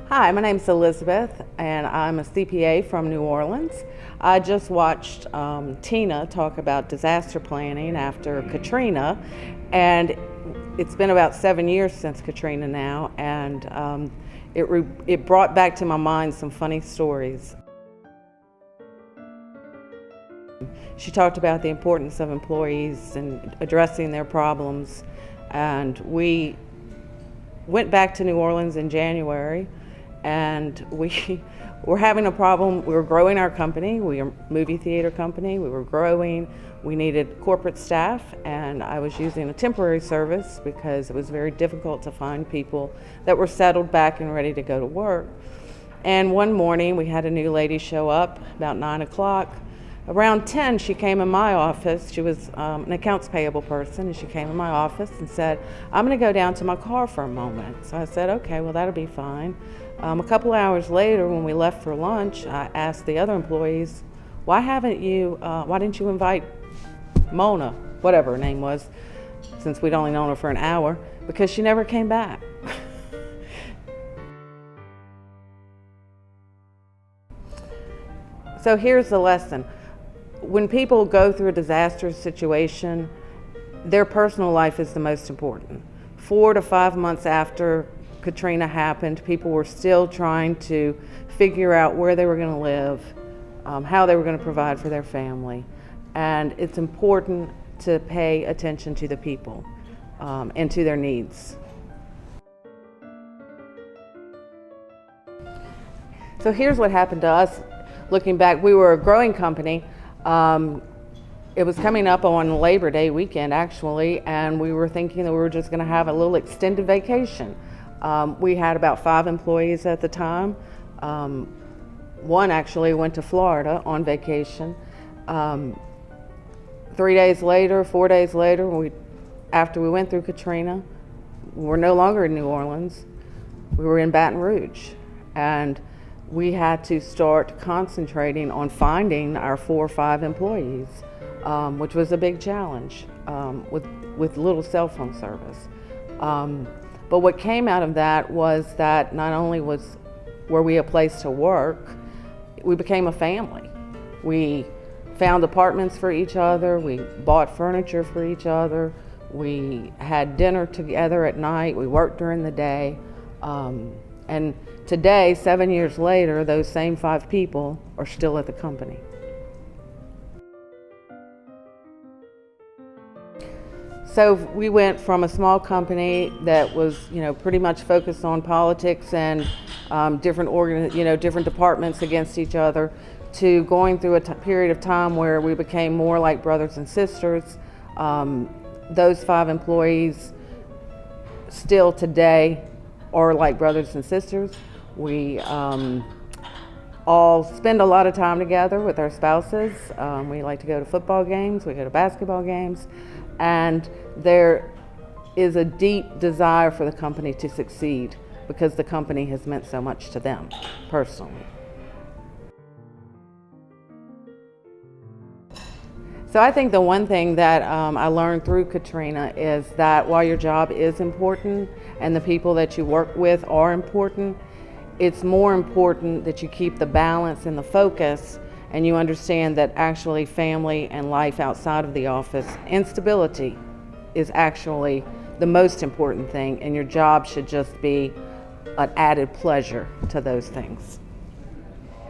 Hi, my name's Elizabeth, and I'm a CPA from New Orleans. I just watched Tina talk about disaster planning after Katrina, and it's been about 7 years since Katrina now, and it brought back to my mind some funny stories. She talked about the importance of employees and addressing their problems, and we went back to New Orleans in January, and we were having a problem. We were growing our company. We were a movie theater company. We were growing. We needed corporate staff, and I was using a temporary service because it was very difficult to find people that were settled back and ready to go to work. And one morning we had a new lady show up about 9 o'clock. Around 10, she came in my office. She was an accounts payable person, and she came in my office and said, "I'm going to go down to my car for a moment." So I said, "Okay, well, that'll be fine." A couple hours later, when we left for lunch, I asked the other employees, why didn't you invite Mona, whatever her name was, since we'd only known her for an hour, because she never came back. So here's the lesson. When people go through a disastrous situation, their personal life is the most important. 4 to 5 months after Katrina happened, people were still trying to figure out where they were going to live, how they were going to provide for their family. And it's important to pay attention to the people and to their needs. So here's what happened to us. Looking back, we were a growing company. It was coming up on Labor Day weekend, actually, and we were thinking that we were just going to have a little extended vacation. We had about 5 employees at the time. One actually went to Florida on vacation. 3 days later, 4 days later, after we went through Katrina, we were no longer in New Orleans. We were in Baton Rouge, and we had to start concentrating on finding our 4 or 5 employees, which was a big challenge with little cell phone service. But what came out of that was that not only were we a place to work, we became a family. We found apartments for each other, we bought furniture for each other, we had dinner together at night, we worked during the day. And today, 7 years later, those same 5 people are still at the company. So we went from a small company that was, pretty much focused on politics and different departments against each other, to going through a period of time where we became more like brothers and sisters. Those 5 employees still today are like brothers and sisters. We all spend a lot of time together with our spouses. We like to go to football games, we go to basketball games, and there is a deep desire for the company to succeed because the company has meant so much to them personally. So I think the one thing that I learned through Katrina is that while your job is important and the people that you work with are important, it's more important that you keep the balance and the focus, and you understand that actually family and life outside of the office and stability is actually the most important thing, and your job should just be an added pleasure to those things.